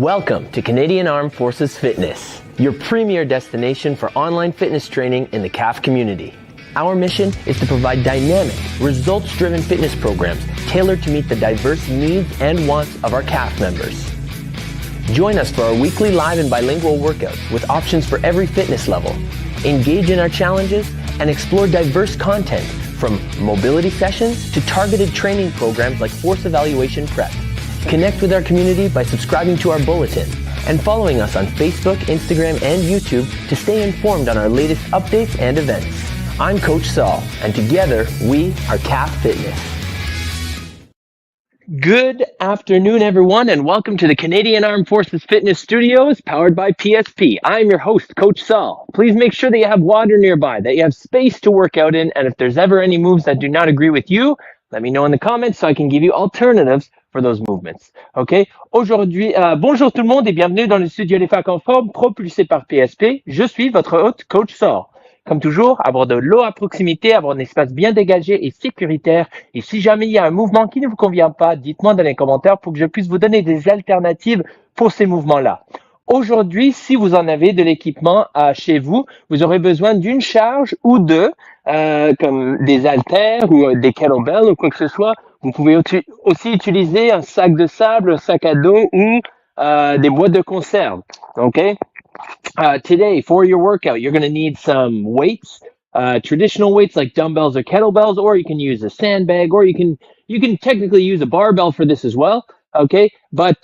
Welcome to Canadian Armed Forces Fitness, your premier destination for online fitness training in the CAF community. Our mission is to provide dynamic, results-driven fitness programs tailored to meet the diverse needs and wants of our CAF members. Join us for our weekly live and bilingual workouts with options for every fitness level. Engage in our challenges and explore diverse content from mobility sessions to targeted training programs like force evaluation prep. Connect with our community by subscribing to our bulletin and following us on Facebook, Instagram, and YouTube to stay informed on our latest updates and events. I'm Coach Saul, and together we are CAF Fitness. Good afternoon, everyone, and welcome to the Canadian Armed Forces Fitness Studios powered by PSP. I'm your host, Coach Saul. Please make sure that you have water nearby, that you have space to work out in, and if there's ever any moves that do not agree with you, let me know in the comments so I can give you alternatives for those movements. OK? Aujourd'hui, bonjour tout le monde et bienvenue dans le studio des facs en forme propulsé par PSP. Je suis votre hôte, Coach Saul. Comme toujours, avoir de l'eau à proximité, avoir un espace bien dégagé et sécuritaire. Et si jamais il y a un mouvement qui ne vous convient pas, dites-moi dans les commentaires pour que je puisse vous donner des alternatives pour ces mouvements-là. Aujourd'hui, si vous en avez de l'équipement chez vous, vous aurez besoin d'une charge ou deux, comme des haltères ou des kettlebells ou quoi que ce soit. Vous pouvez aussi utiliser un sac de sable, un sac à dos ou des boîtes de conserve. Okay? Today, for your workout, you're going to need some weights, traditional weights like dumbbells or kettlebells, or you can use a sandbag, or you can technically use a barbell for this as well. Okay, but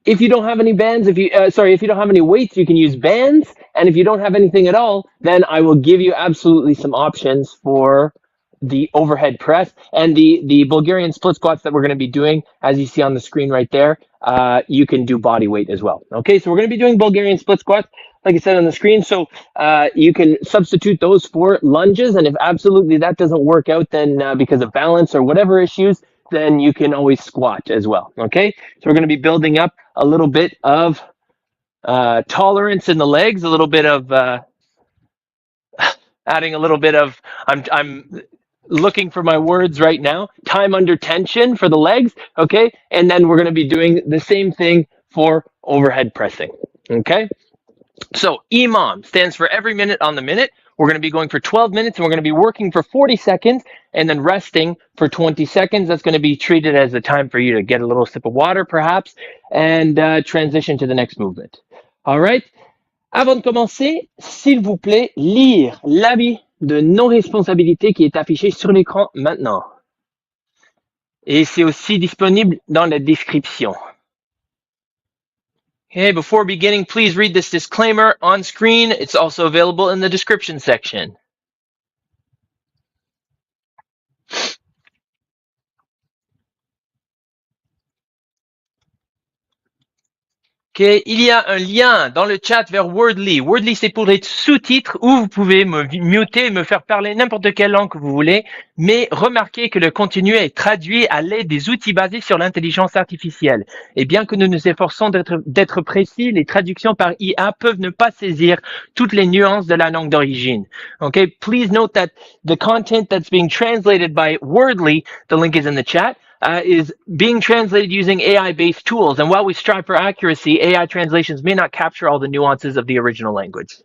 if you don't have any bands, if you don't have any weights, you can use bands. And if you don't have anything at all, then I will give you absolutely some options for the overhead press and the Bulgarian split squats that we're going to be doing, as you see on the screen right there. You can do body weight as well. Okay, so we're going to be doing Bulgarian split squats, like I said on the screen. So you can substitute those for lunges. And if absolutely that doesn't work out, then because of balance or whatever issues, then you can always squat as well. Okay, so we're going to be building up a little bit of tolerance in the legs, a little bit of adding a little bit of I'm looking for my words right now, time under tension for the legs. Okay, and then we're going to be doing the same thing for overhead pressing. Okay, so EMOM stands for every minute on the minute. We're going to be going for 12 minutes and we're going to be working for 40 seconds and then resting for 20 seconds. That's going to be treated as a time for you to get a little sip of water perhaps and transition to the next movement. All right. Avant de commencer, s'il vous plaît, lire l'avis de non-responsabilité qui est affiché sur l'écran maintenant. Et c'est aussi disponible dans la description. Okay, before beginning, please read this disclaimer on screen. It's also available in the description section. Okay, il y a un lien dans le chat vers Wordly. Wordly, c'est pour les sous-titres où vous pouvez me muter et me faire parler n'importe quelle langue que vous voulez. Mais remarquez que le contenu est traduit à l'aide des outils basés sur l'intelligence artificielle. Et bien que nous nous efforçons d'être précis, les traductions par IA peuvent ne pas saisir toutes les nuances de la langue d'origine. Okay, please note that the content that's being translated by Wordly, the link is in the chat, is being translated using AI-based tools. And while we strive for accuracy, AI translations may not capture all the nuances of the original language.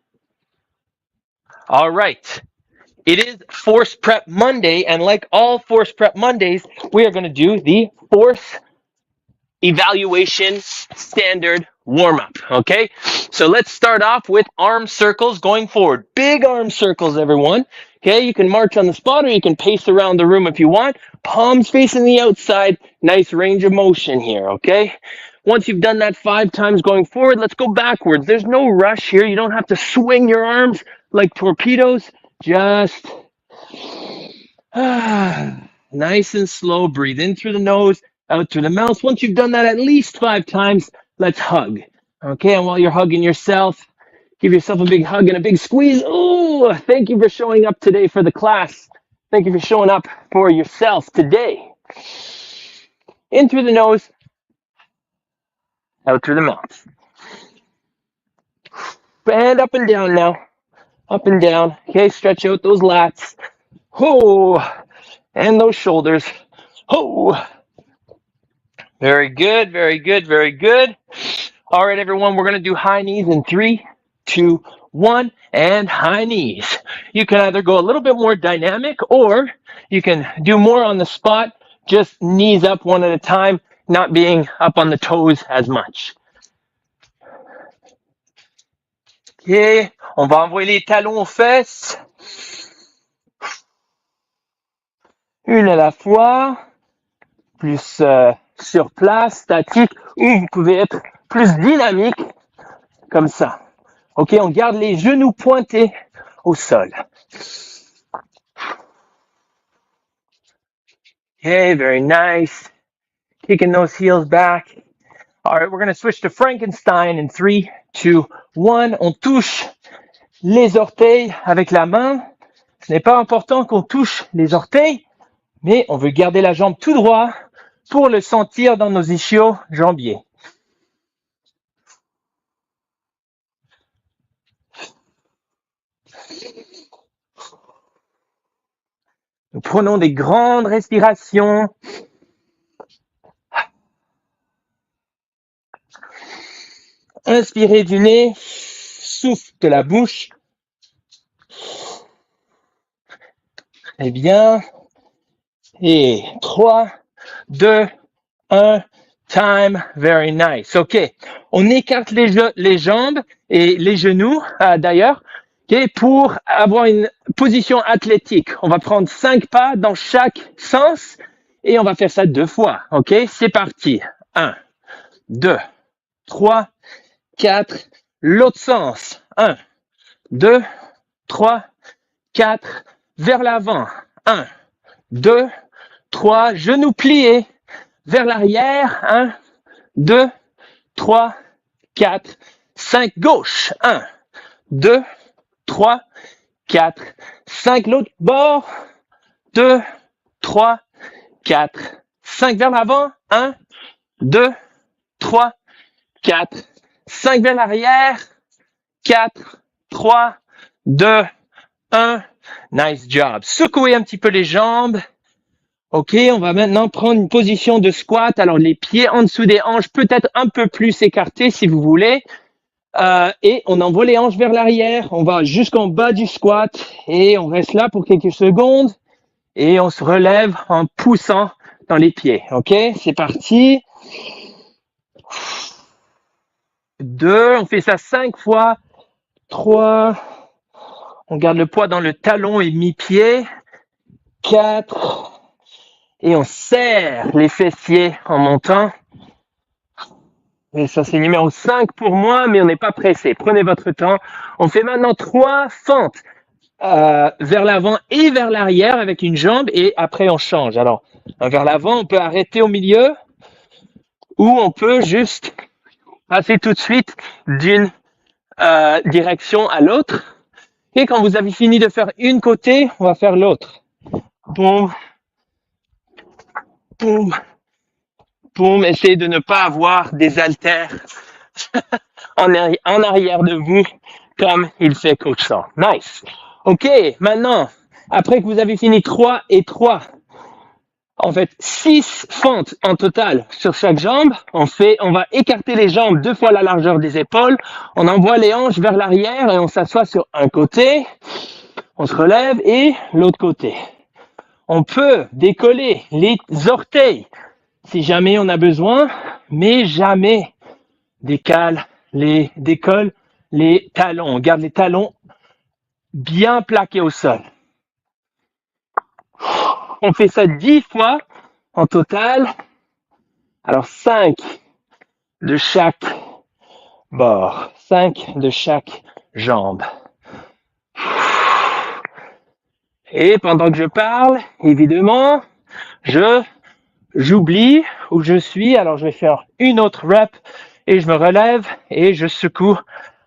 All right. It is Force Prep Monday, and like all Force Prep Mondays, we are going to do the Force Evaluation Standard warm-up, okay? So let's start off with arm circles going forward. Big arm circles, everyone. Okay, you can march on the spot or you can pace around the room if you want. Palms facing the outside. Nice range of motion here, okay? Once you've done that 5 times going forward, let's go backwards. There's no rush here. You don't have to swing your arms like torpedoes. Just nice and slow. Breathe in through the nose, out through the mouth. Once you've done that at least 5 times, let's hug. Okay, and while you're hugging yourself, give yourself a big hug and a big squeeze. Oh, thank you for showing up today for the class. Thank you for showing up for yourself today. In through the nose, out through the mouth. And up and down now. Up and down. Okay, stretch out those lats. Oh, and those shoulders. Oh. Very good, very good, very good. All right, everyone, we're going to do high knees in 3, 2, 1, and high knees. You can either go a little bit more dynamic or you can do more on the spot, just knees up one at a time, not being up on the toes as much. Ok, on va envoyer les talons aux fesses. Une à la fois, plus sur place, statique, ou vous pouvez être plus dynamique, comme ça. Ok, on garde les genoux pointés au sol. Okay, very nice. Kicking those heels back. All right, we're going to switch to Frankenstein in 3, 2, 1. On touche les orteils avec la main. Ce n'est pas important qu'on touche les orteils, mais on veut garder la jambe tout droit pour le sentir dans nos ischio-jambiers. Nous prenons des grandes respirations. Inspirez du nez, souffle de la bouche. Très bien. Et 3, 2, 1, time. Very nice. OK. On écarte les jambes et les genoux, d'ailleurs, okay, pour avoir une position athlétique. On va prendre 5 pas dans chaque sens et on va faire ça 2 fois. OK? C'est parti. 1, 2, 3, 4. L'autre sens. 1, 2, 3, 4. Vers l'avant. 1, 2, 3. Genoux pliés. Vers l'arrière. 1, 2, 3, 4, 5. Gauche. 1, 2, 3, 4, 5. L'autre bord. 2, 3, 4, 5. Vers l'avant. 1, 2, 3, 4, 5 vers l'arrière. 4, 3, 2, 1. Nice job. Secouez un petit peu les jambes. OK, on va maintenant prendre une position de squat. Alors, les pieds en dessous des hanches, peut-être un peu plus écartés si vous voulez. Et on envoie les hanches vers l'arrière. On va jusqu'en bas du squat et on reste là pour quelques secondes. Et on se relève en poussant dans les pieds. OK, c'est parti. 2, on fait ça 5 fois. 3, on garde le poids dans le talon et mi-pied. 4, et on serre les fessiers en montant. Et ça, c'est numéro 5 pour moi, mais on n'est pas pressé. Prenez votre temps. On fait maintenant 3 fentes vers l'avant et vers l'arrière avec une jambe et après on change. Alors, vers l'avant, on peut arrêter au milieu ou on peut juste passer tout de suite d'une direction à l'autre. Et quand vous avez fini de faire une côté, on va faire l'autre. Boum, boum, boum. Essayez de ne pas avoir des haltères en arrière de vous comme il fait Coach Saul. Nice. OK, maintenant, après que vous avez fini 3 et 3, en fait 6 fentes en total sur chaque jambe, on va écarter les jambes 2 fois la largeur des épaules, on envoie les hanches vers l'arrière et on s'assoit sur un côté, on se relève et l'autre côté. On peut décoller les orteils si jamais on a besoin, mais jamais décolle les talons. On garde les talons bien plaqués au sol. On fait ça 10 fois en total. Alors 5 de chaque bord, 5 de chaque jambe. Et pendant que je parle, évidemment, j'oublie où je suis. Alors je vais faire une autre rep et je me relève et je secoue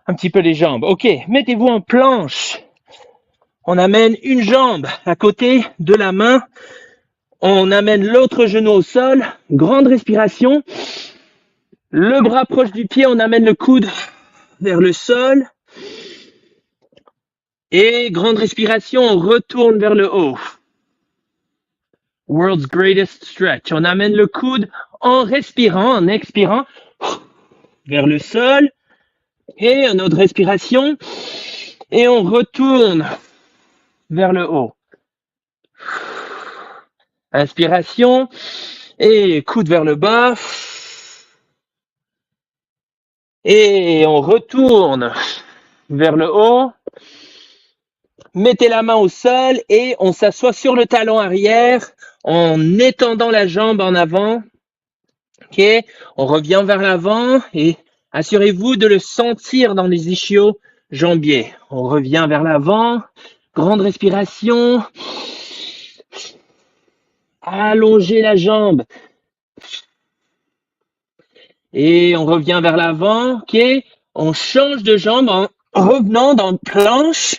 un petit peu les jambes. OK, mettez-vous en planche. On amène une jambe à côté de la main. On amène l'autre genou au sol. Grande respiration. Le bras proche du pied, on amène le coude vers le sol. Et grande respiration, on retourne vers le haut. World's greatest stretch. On amène le coude en respirant, en expirant vers le sol. Et une autre respiration. Et on retourne vers le haut. Inspiration. Et coude vers le bas. Et on retourne vers le haut. Mettez la main au sol et on s'assoit sur le talon arrière en étendant la jambe en avant. Ok, on revient vers l'avant et assurez-vous de le sentir dans les ischio-jambiers. On revient vers l'avant, grande respiration. Allongez la jambe. Et on revient vers l'avant. Ok, on change de jambe en revenant dans planche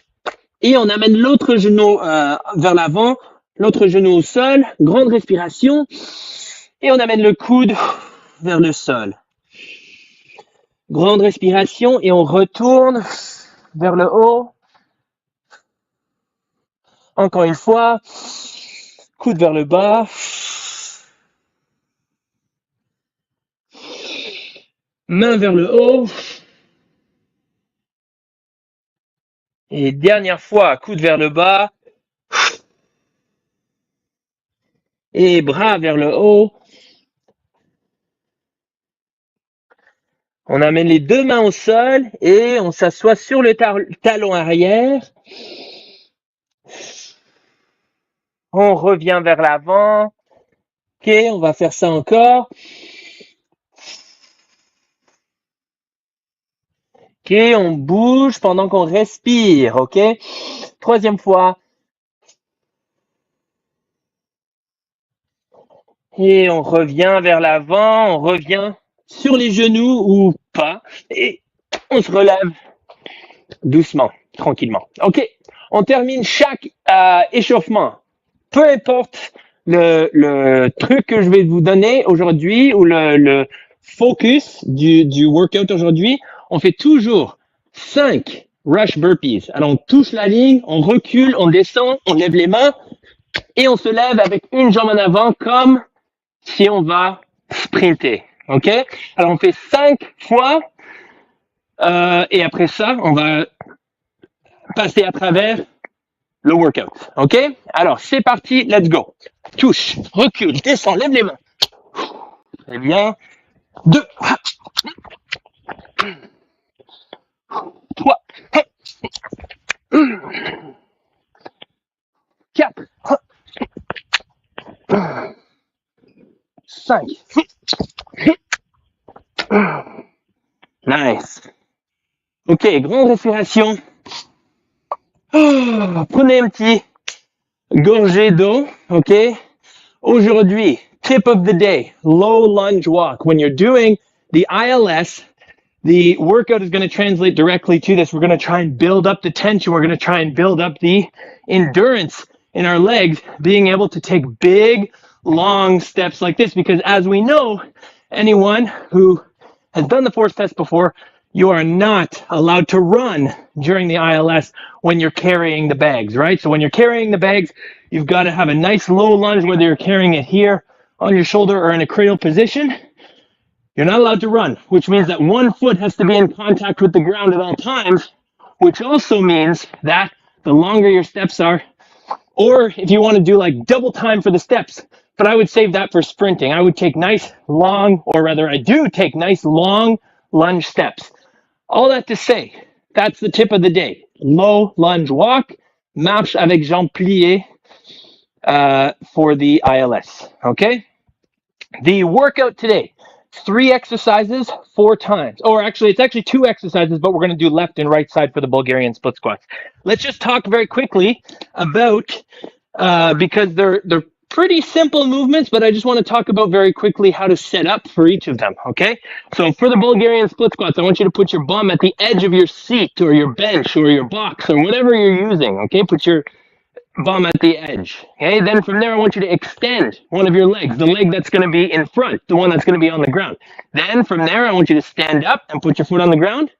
et on amène l'autre genou vers l'avant, l'autre genou au sol. Grande respiration et on amène le coude vers le sol. Grande respiration et on retourne vers le haut. Encore une fois, coude vers le bas. Main vers le haut. Et dernière fois, coude vers le bas. Et bras vers le haut. On amène les deux mains au sol et on s'assoit sur le talon arrière. On revient vers l'avant. Ok, on va faire ça encore. Ok, on bouge pendant qu'on respire. Ok, troisième fois. Et on revient vers l'avant, on revient sur les genoux ou pas. Et on se relève doucement, tranquillement. OK, on termine chaque échauffement. Peu importe le truc que je vais vous donner aujourd'hui ou le focus du workout aujourd'hui, on fait toujours 5 rush burpees. Alors, on touche la ligne, on recule, on descend, on lève les mains et on se lève avec une jambe en avant comme si on va sprinter. OK? Alors, on fait 5 fois et après ça, on va passer à travers le workout. OK? Alors, c'est parti, let's go. Touche, recule, descend, lève les mains. Très bien. 2, 3, 4, 5. Nice. OK, grande respiration. Prenez un petit gorgée d'eau. OK? Aujourd'hui, tip of the day, low lunge walk. When you're doing the ILS, the workout is going to translate directly to this. We're going to try and build up the tension. We're going to try and build up the endurance in our legs, being able to take big, long steps like this. Because as we know, anyone who has done the force test before, you are not allowed to run during the ILS when you're carrying the bags, right? So when you're carrying the bags, you've got to have a nice low lunge, whether you're carrying it here on your shoulder or in a cradle position. You're not allowed to run, which means that one foot has to be in contact with the ground at all times, which also means that the longer your steps are, or if you want to do like double time for the steps, but I would save that for sprinting. I would take nice long, or rather I do take nice long lunge steps. All that to say, that's the tip of the day. Low lunge walk, marche avec jambes pliées for the ILS, okay? The workout today, 3 exercises, 4 times. Or actually, it's actually 2 exercises, but we're going to do left and right side for the Bulgarian split squats. Let's just talk very quickly about, because they're pretty simple movements, but I just want to talk about very quickly how to set up for each of them, okay? So for the Bulgarian split squats, I want you to put your bum at the edge of your seat or your bench or your box or whatever you're using, okay? Put your bum at the edge, okay? Then from there, I want you to extend one of your legs, the leg that's going to be in front, the one that's going to be on the ground. Then from there, I want you to stand up and put your foot on the ground.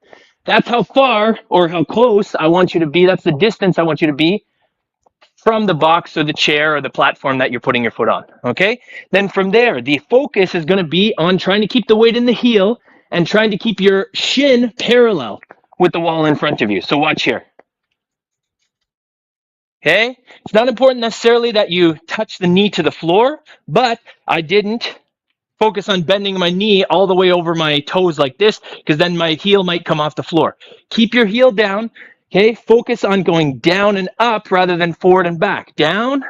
That's how far or how close I want you to be. That's the distance I want you to be from the box or the chair or the platform that you're putting your foot on, okay? Then from there, the focus is going to be on trying to keep the weight in the heel and trying to keep your shin parallel with the wall in front of you. So watch here. Okay? It's not important necessarily that you touch the knee to the floor, but I didn't focus on bending my knee all the way over my toes like this, because then my heel might come off the floor. Keep your heel down. Okay, focus on going down and up rather than forward and back. Down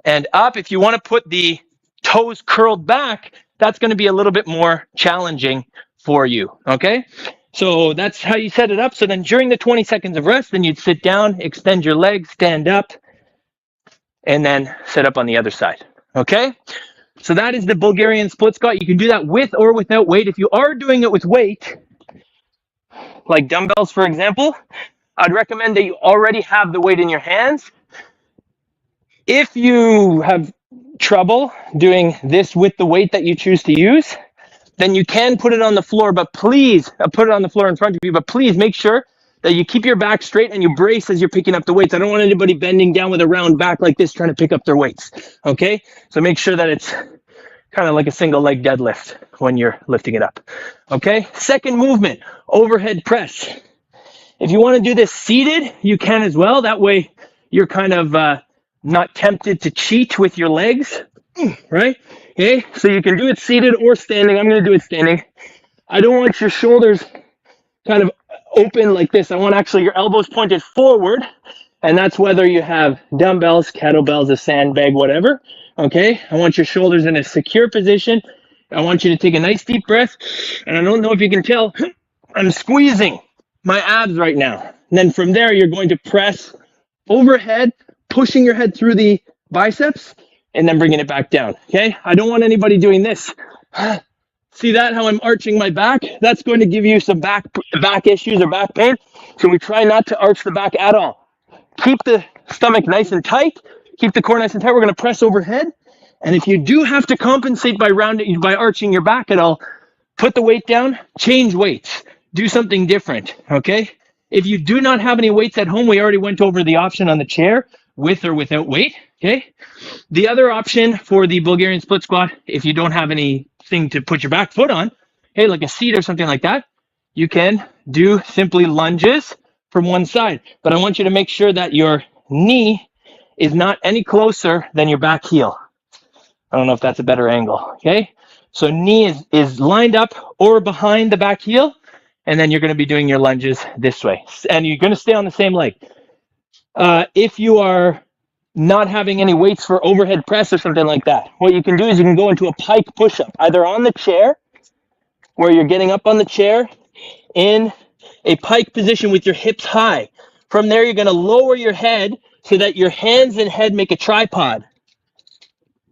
and up. If you want to put the toes curled back, that's going to be a little bit more challenging for you. Okay, so that's how you set it up. So then during the 20 seconds of rest, then you'd sit down, extend your legs, stand up, and then sit up on the other side. Okay, so that is the Bulgarian split squat. You can do that with or without weight. If you are doing it with weight, like dumbbells, for example, I'd recommend that you already have the weight in your hands. If you have trouble doing this with the weight that you choose to use, then you can put it on the floor, but please put it on the floor in front of you, but please make sure that you keep your back straight and you brace as you're picking up the weights. I don't want anybody bending down with a round back like this trying to pick up their weights, okay? So make sure that it's kind of like a single leg deadlift when you're lifting it up, okay? Second movement, overhead press. If you want to do this seated, you can as well. That way you're kind of not tempted to cheat with your legs, right? Okay, so you can do it seated or standing. I'm going to do it standing. I don't want your shoulders kind of open like this. I want actually your elbows pointed forward, and that's whether you have dumbbells, kettlebells, a sandbag, whatever. Okay, I want your shoulders in a secure position. I want you to take a nice deep breath, and I don't know if you can tell, I'm squeezing my abs right now. And then from there, you're going to press overhead, pushing your head through the biceps, and then bringing it back down, okay? I don't want anybody doing this. See that, how I'm arching my back? That's going to give you some back issues or back pain. So we try not to arch the back at all. Keep the stomach nice and tight. Keep the core nice and tight. We're going to press overhead. And if you do have to compensate by arching your back at all, put the weight down, change weights. Do something different, okay? If you do not have any weights at home, we already went over the option on the chair, with or without weight, okay? The other option for the Bulgarian split squat, if you don't have anything to put your back foot on, okay, like a seat or something like that, you can do simply lunges from one side. But I want you to make sure that your knee is not any closer than your back heel. I don't know if that's a better angle, okay? So knee is lined up or behind the back heel, and then you're going to be doing your lunges this way. And you're going to stay on the same leg. If you are not having any weights for overhead press or something like that, what you can do is you can go into a pike push-up, either on the chair, where you're getting up on the chair in a pike position with your hips high. From there, you're going to lower your head so that your hands and head make a tripod.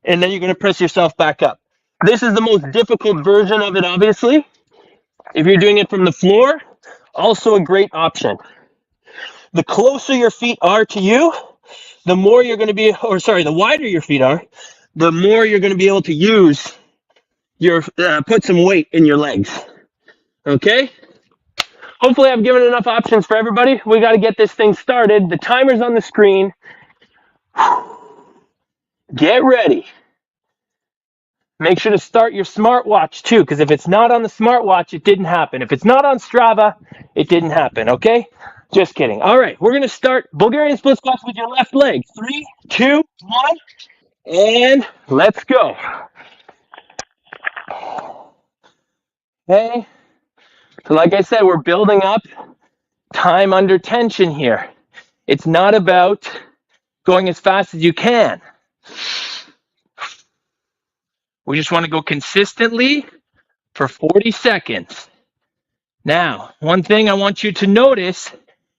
And then you're going to press yourself back up. This is the most difficult version of it, obviously. If you're doing it from the floor, also a great option. The closer your feet are to you, the more you're going to be, the wider your feet are, the more you're going to be able to use your, put some weight in your legs. Okay? Hopefully I've given enough options for everybody. We got to get this thing started. The timer's on the screen. Get ready. Make sure to start your smartwatch too, because if it's not on the smartwatch, it didn't happen. If it's not on Strava, it didn't happen, okay? Just kidding. All right, we're going to start Bulgarian split squats with your left leg. 3, 2, 1, and let's go. Okay, so like I said, we're building up time under tension here. It's not about going as fast as you can. We just want to go consistently for 40 seconds. Now, one thing I want you to notice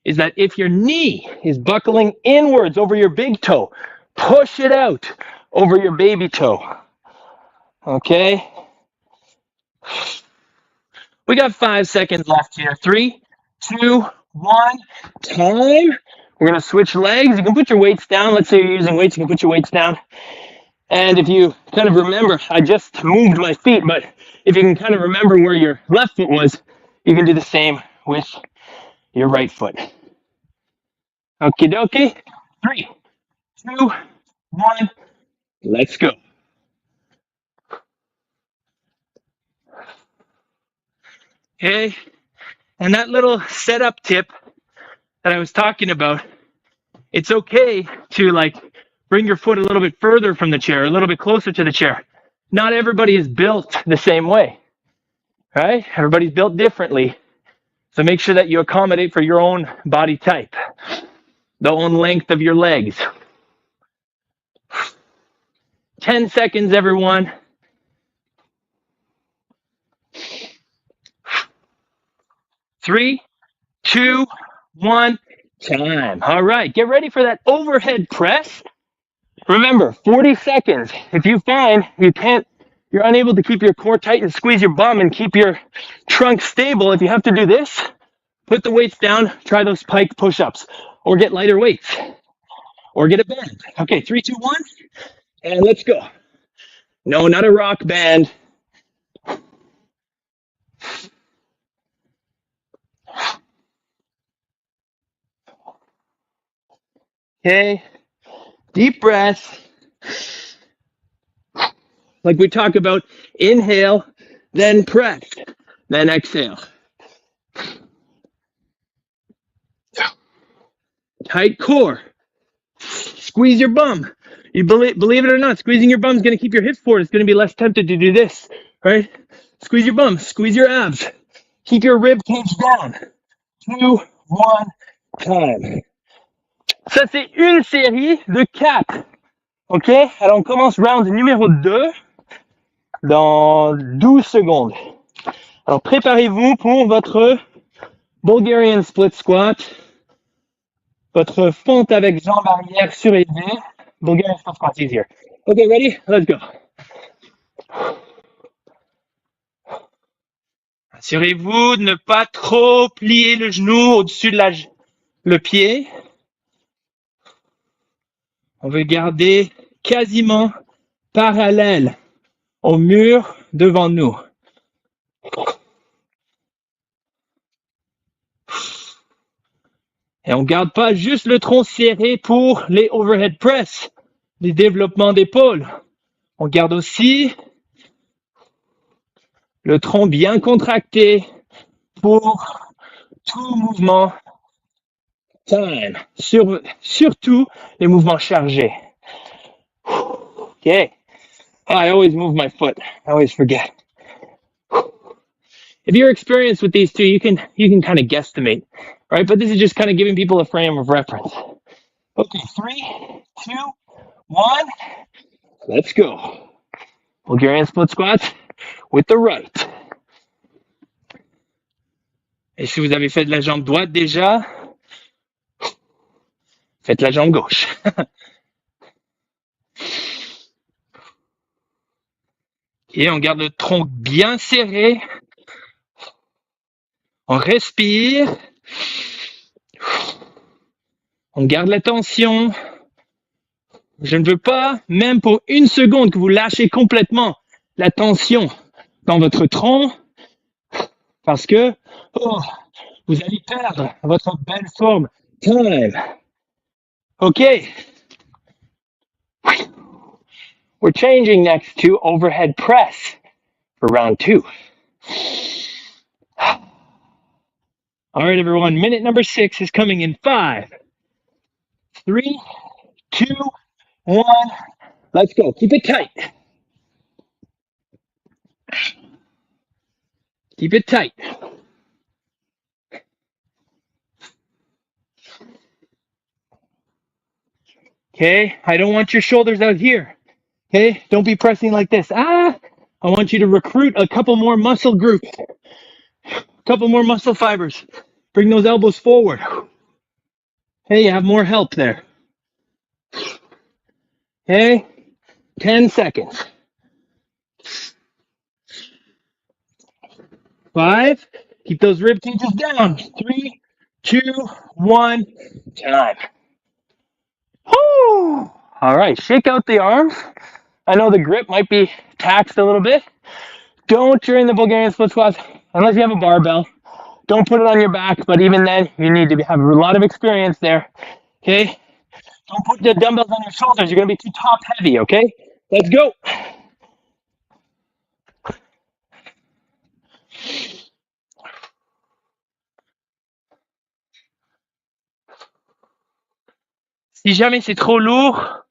is that if your knee is buckling inwards over your big toe, push it out over your baby toe. Okay? We got 5 seconds left here. 3, 2, 1, time. We're going to switch legs. You can put your weights down. Let's say you're using weights, you can put your weights down. And if you kind of remember, I just moved my feet, but if you can kind of remember where your left foot was, you can do the same with your right foot. Okie dokie. 3, 2, 1, let's go. Okay, and that little setup tip that I was talking about, it's okay to like bring your foot a little bit further from the chair, a little bit closer to the chair. Not everybody is built the same way, right? Everybody's built differently. So make sure that you accommodate for your own body type, the own length of your legs. 10 seconds, everyone. 3, 2, 1, time. All right, get ready for that overhead press. Remember, 40 seconds. If you find you're unable to keep your core tight and squeeze your bum and keep your trunk stable, if you have to do this, put the weights down, try those pike push-ups, or get lighter weights, or get a band. Okay, 3, 2, 1, and let's go. No, not a rock band. Okay, deep breath. Like we talk about, inhale, then press, then exhale. Tight core. Squeeze your bum. You believe it or not, squeezing your bum is going to keep your hips forward. It's going to be less tempted to do this, right? Squeeze your bum, squeeze your abs. Keep your rib cage down. 2, 1, time. Ça, c'est une série de 4. OK? Alors, on commence round numéro 2 dans 12 secondes. Alors, préparez-vous pour votre Bulgarian split squat, votre fente avec jambes arrière surélevées. Bulgarian split squat easier. Okay, ready? Let's go. Assurez-vous de ne pas trop plier le genou au-dessus de le pied. On veut garder quasiment parallèle au mur devant nous. Et on ne garde pas juste le tronc serré pour les overhead press, les développements d'épaule. On garde aussi le tronc bien contracté pour tout mouvement. Time. Surtout les mouvements chargés. Okay. I always move my foot. I always forget. If you're experienced with these two, you can kind of guesstimate, right? But this is just kind of giving people a frame of reference. Okay, 3, 2, 1. Let's go. Bulgarian split squats with the right. Et si vous avez fait de la jambe droite déjà, faites la jambe gauche. Et on garde le tronc bien serré. On respire. On garde la tension. Je ne veux pas, même pour une seconde, que vous lâchez complètement la tension dans votre tronc parce que vous allez perdre votre belle forme. Time. Okay. We're changing next to overhead press for round 2. All right, everyone. Minute number 6 is coming in 5, 3, 2, 1. Let's go. Keep it tight. Keep it tight. Okay, I don't want your shoulders out here. Okay, don't be pressing like this. I want you to recruit a couple more muscle groups, a couple more muscle fibers. Bring those elbows forward. Hey, you have more help there. Okay, 10 seconds. 5, keep those rib cages down. 3, 2, 1, time. Whew. All right, shake out the arms. I know the grip might be taxed a little bit. Don't, during the Bulgarian split squats, unless you have a barbell, don't put it on your back, but even then, you need to have a lot of experience there. Okay, Don't put the dumbbells on your shoulders. You're going to be too top heavy, okay? Let's go. Si jamais c'est trop lourd,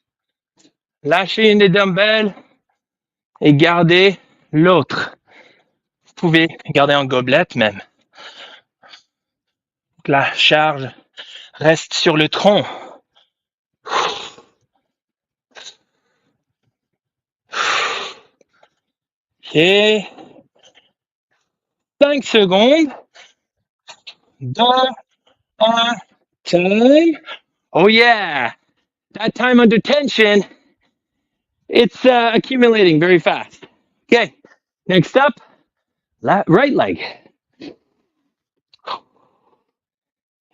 lâchez une des dumbbells et gardez l'autre. Vous pouvez garder en gobelet même. La charge reste sur le tronc. Et 5 secondes. 2, 1, time. Oh yeah, that time under tension, it's accumulating very fast. Okay, next up, right leg.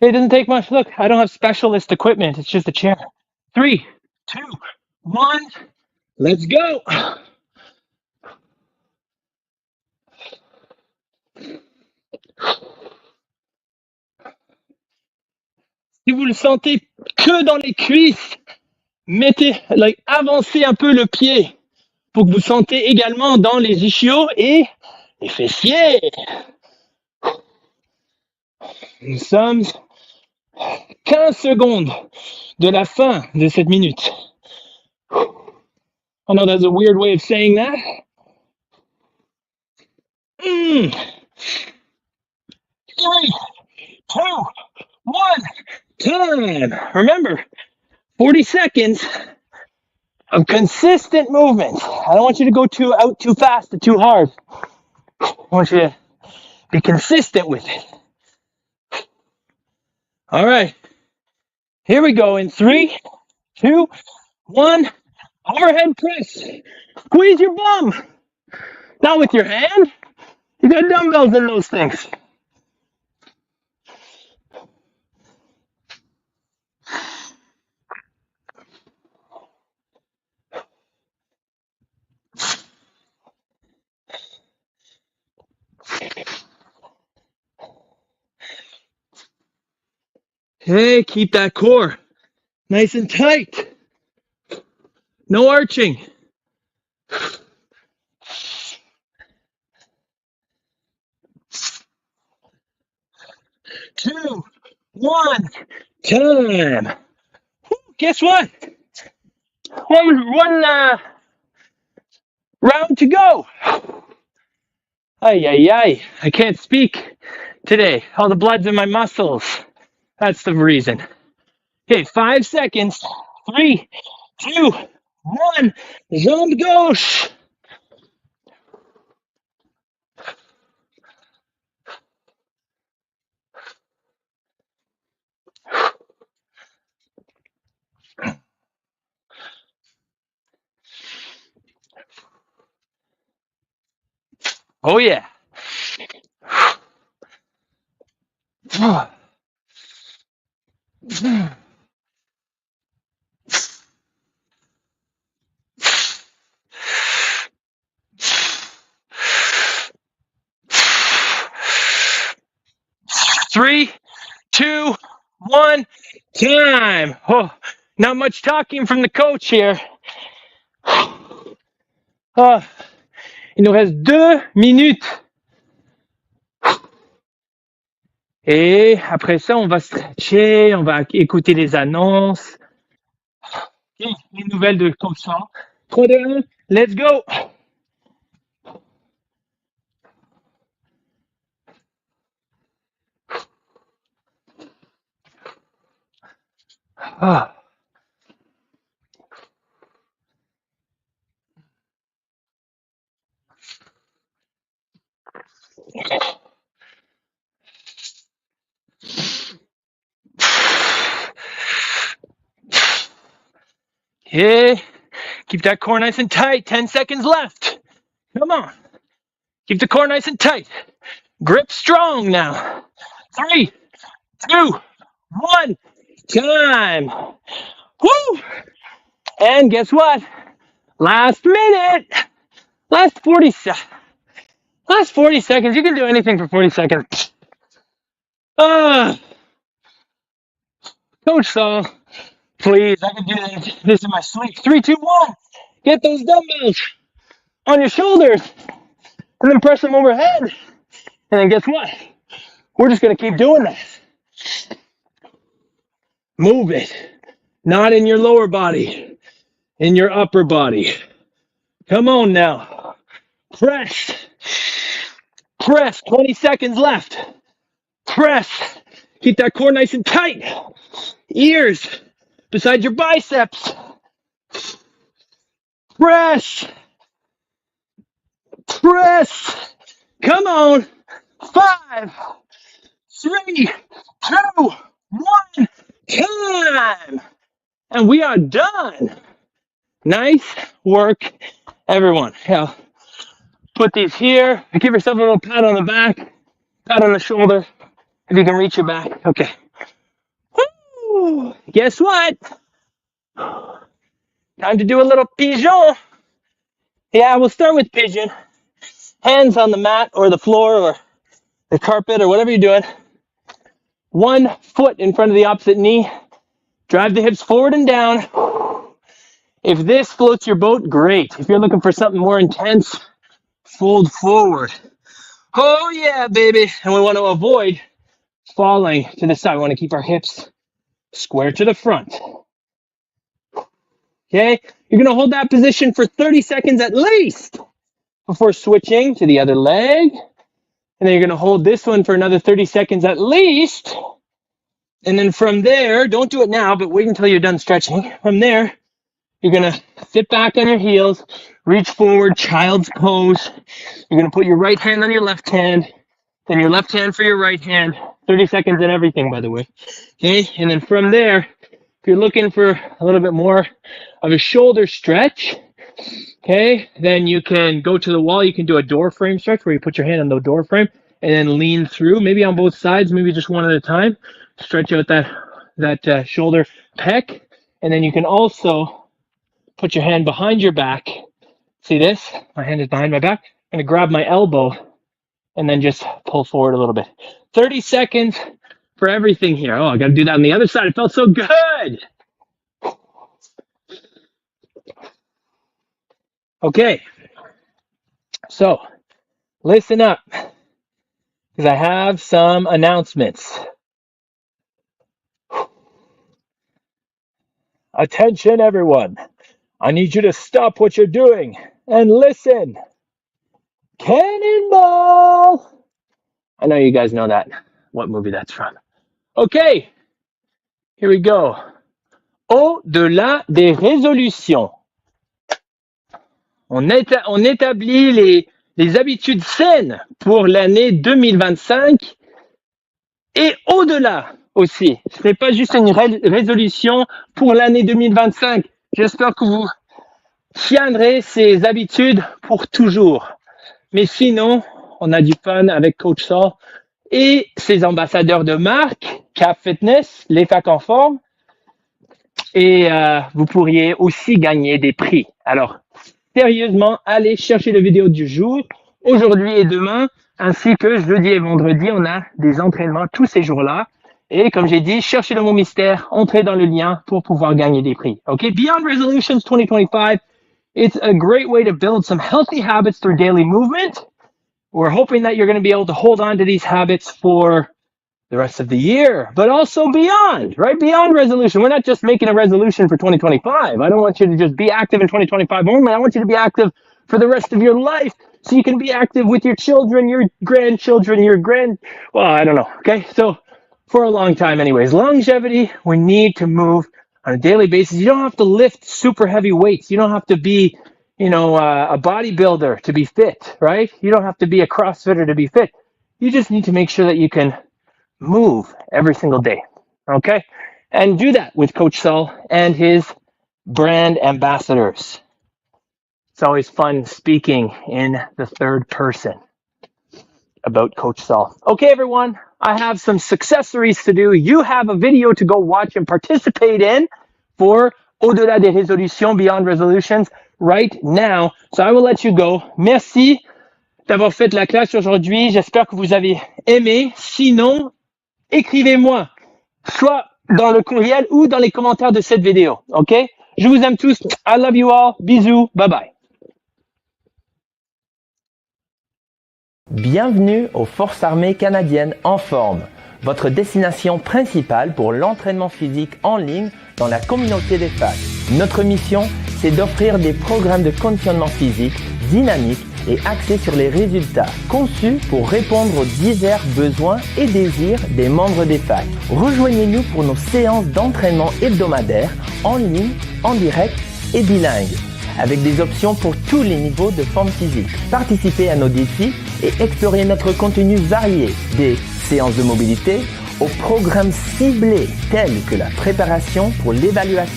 It doesn't take much. Look, I don't have specialist equipment. It's just a chair. 3, 2, 1, let's go. Si vous le sentez que dans les cuisses, avancez un peu le pied pour que vous sentez également dans les ischios et les fessiers. Nous sommes 15 secondes de la fin de cette minute. I know that's a weird way of saying that. 3, 2, 1, time. Remember, 40 seconds of consistent movement. I don't want you to go out too fast or too hard. I want you to be consistent with it. All right, here we go in 3, 2, 1, overhead press. Squeeze your bum. Not with your hand. You got dumbbells in those things. Hey, keep that core nice and tight. No arching. 2, 1, time. Guess what? One round to go. Ay. I can't speak today. All the blood's in my muscles. That's the reason. Okay, 5 seconds. 3, 2, 1. Jambe gauche. Oh yeah. Three, 2, 1, time. Oh, not much talking from the coach here. Il nous reste 2 minutes. Et après ça, on va stretcher, on va écouter les annonces. Okay, les nouvelles de comme ça. 3, 2, 1, let's go. Ah. Yeah, keep that core nice and tight. 10 seconds left. Come on. Keep the core nice and tight. Grip strong now. 3, 2, 1, time. Woo! And guess what? Last minute. Last 40 seconds. You can do anything for 40 seconds. Coach Saul, Please, I can do this in my sleep. 3, 2, 1. Get those dumbbells on your shoulders and then press them overhead. And then guess what? We're just going to keep doing this. Move it. Not in your lower body, in your upper body. Come on now. Press. Press. 20 seconds left. Press. Keep that core nice and tight. Ears beside your biceps. Press. Press. Come on. 5, 3, 2, 1. Time. And we are done. Nice work, everyone. Yeah. Put these here. Give yourself a little pat on the back, pat on the shoulder, if you can reach your back. Okay. Woo! Guess what? Time to do a little pigeon. Yeah, we'll start with pigeon. Hands on the mat or the floor or the carpet or whatever you're doing. 1 foot in front of the opposite knee. Drive the hips forward and down. If this floats your boat, great. If you're looking for something more intense, fold forward. Oh yeah, baby. And we want to avoid falling to the side. We want to keep our hips square to the front. Okay? You're going to hold that position for 30 seconds at least before switching to the other leg. And then you're going to hold this one for another 30 seconds at least. And then from there, don't do it now, but wait until you're done stretching. From there, you're going to sit back on your heels, reach forward, child's pose. You're going to put your right hand on your left hand, then your left hand for your right hand. 30 seconds and everything, by the way. Okay, and then from there, if you're looking for a little bit more of a shoulder stretch, okay, then you can go to the wall. You can do a door frame stretch where you put your hand on the door frame and then lean through, maybe on both sides, maybe just one at a time. Stretch out that shoulder pec. And then you can also put your hand behind your back. See this? My hand is behind my back. I'm going to grab my elbow and then just pull forward a little bit. 30 seconds for everything here. Oh, I got to do that on the other side. It felt so good. Okay. So, listen up, because I have some announcements. Attention, everyone. I need you to stop what you're doing and listen. Cannonball! I know you guys know that, what movie that's from. Okay, here we go. Au-delà des résolutions. On établit les habitudes saines pour l'année 2025 et au-delà aussi. Ce n'est pas juste une résolution pour l'année 2025. J'espère que vous tiendrez ces habitudes pour toujours. Mais sinon, on a du fun avec Coach Saul et ses ambassadeurs de marque, Cap Fitness, les facs en forme. Et vous pourriez aussi gagner des prix. Alors, sérieusement, allez chercher la vidéo du jour, aujourd'hui et demain, ainsi que jeudi et vendredi, on a des entraînements tous ces jours-là. Et comme j'ai dit, cherchez le mot mystère, entrez dans le lien pour pouvoir gagner des prix. Okay, Beyond Resolutions 2025, it's a great way to build some healthy habits through daily movement. We're hoping that you're going to be able to hold on to these habits for the rest of the year, but also beyond, right? Beyond resolution. We're not just making a resolution for 2025. I don't want you to just be active in 2025 only. I want you to be active for the rest of your life so you can be active with your children, your grandchildren, well, I don't know. Okay. So for a long time anyways, longevity, we need to move on a daily basis. You don't have to lift super heavy weights. You don't have to be, a bodybuilder to be fit, right? You don't have to be a CrossFitter to be fit. You just need to make sure that you can move every single day, okay? And do that with Coach Saul and his brand ambassadors. It's always fun speaking in the third person about Coach Saul. Okay, everyone, I have some successories to do. You have a video to go watch and participate in for Au-delà des résolutions, Beyond Resolutions, right now. So I will let you go. Merci d'avoir fait la classe aujourd'hui. J'espère que vous avez aimé. Sinon, écrivez-moi soit dans le courriel ou dans les commentaires de cette vidéo. OK? Je vous aime tous. I love you all. Bisous. Bye bye. Bienvenue aux Forces armées canadiennes en forme, votre destination principale pour l'entraînement physique en ligne dans la communauté des facs. Notre mission, c'est d'offrir des programmes de conditionnement physique dynamiques et axés sur les résultats, conçus pour répondre aux divers besoins et désirs des membres des facs. Rejoignez-nous pour nos séances d'entraînement hebdomadaires en ligne, en direct et bilingue, avec des options pour tous les niveaux de forme physique. Participez à nos défis et explorez notre contenu varié, des séances de mobilité aux programmes ciblés tels que la préparation pour l'évaluation